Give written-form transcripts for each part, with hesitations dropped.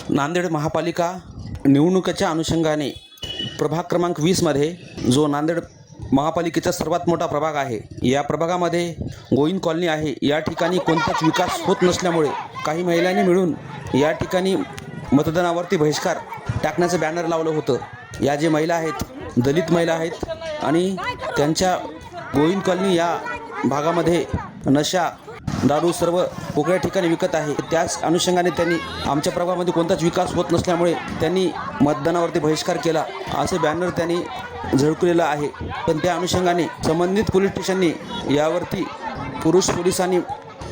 नांदेड महापालिका निवडणुकीच्या अनुषंगाने प्रभाग क्रमांक 20मध्ये जो नांदेड महापालिकेचा सर्वात मोठा प्रभाग आहे, या प्रभागामध्ये गोविंद कॉलनी आहे. या ठिकाणी कोणताच विकास होत नसल्यामुळे काही महिलांनी मिळून या ठिकाणी मतदानावरती बहिष्कार टाकण्याचं बॅनर लावलं होतं. या जे महिला आहेत, दलित महिला आहेत आणि त्यांच्या गोविंद कॉलनी या भागामध्ये नशा, दारू सर्व वेगळ्या ठिकाणी विकत आहे. त्याच अनुषंगाने त्यांनी आमच्या प्रभागामध्ये कोणताच विकास होत नसल्यामुळे त्यांनी मतदानावरती बहिष्कार केला असे बॅनर त्यांनी झळकलेलं आहे. पण त्या अनुषंगाने संबंधित पोलीस स्टेशनने यावरती पोलिसांनी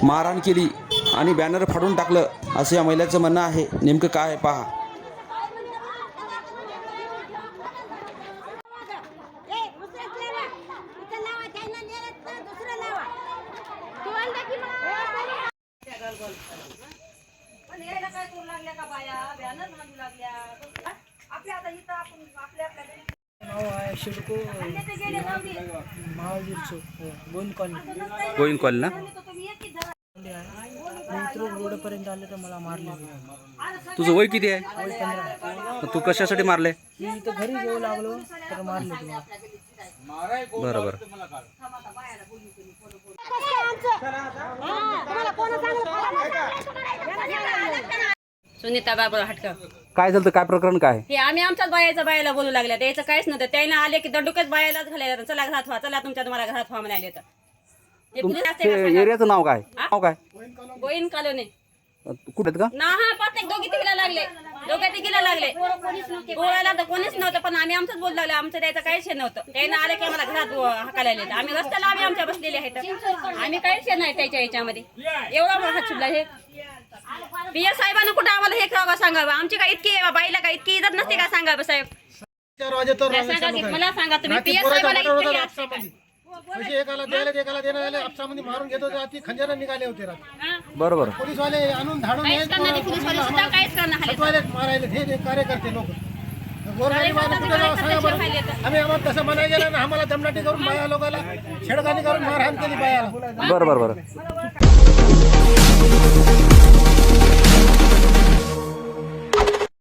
मारहाण केली आणि बॅनर फाडून टाकलं असं या महिलेचं म्हणणं आहे. नेमकं काय आहे पहा. शिडको महावीर चौक गोविंद कॉलनी ना. मित्र रोडपर्यंत आले तर मला मारले. तुझं वय किती आहे? 15. तू कशासाठी मारले? मी इथं घरी येऊ लागलो तर मारले तुम्हाला. बरं बरं. सुनीता बाबा हटका. काय झालं? काय प्रकरण काय? हे आम्ही आमच्याच बायाला बोलू लागल्या. त्याचं काहीच नव्हतं. त्याने आले की दंडुकच बायालाच घालायला, चला घरात व्हा, चला तुमच्या तुम्हाला घरात व्हा म्हणाले. तर हे पोलीस असते का सांगा? एरियाचं नाव काय? नाव काय? गोविंद कॉलनी. कुठे आहेत का? ना हा प्रत्येक दोघी तिघीला लागले, दोघे तिघीला लागले. गोव्याला तर कोणीच नव्हतं, पण आम्ही आमचंच बोलू लागले. आमचं त्याचं काहीच हे नव्हतं. त्याने आले की आम्हाला घरात हाकायला. आम्ही रस्त्याला आमच्या बसलेले आहेत. आम्ही काहीच हे नाही त्याच्या याच्यामध्ये. एवढा हात सुटला. हे पीएस साहेबांना कुठं आम्हाला हे सांगावं. आमची काय इतकी बाईला काय इतकी इज्जत नसते का सांगावं साहेब? मला सांगा तुम्ही पीएस साहेबांना एकाला देण्याला आपसामध्ये मारून घेत होते. ती खंजर निघाले होते. बरोबर. पोलीसवाले आणून धाडून मारायले हे कार्यकर्ते लोक. आम्ही आम्हाला तसं म्हणायला गेलं ना, आम्हाला दमदाटी करून बाया लोकांना छेडखानी करून मारहाण केली बायाला. बरोबर.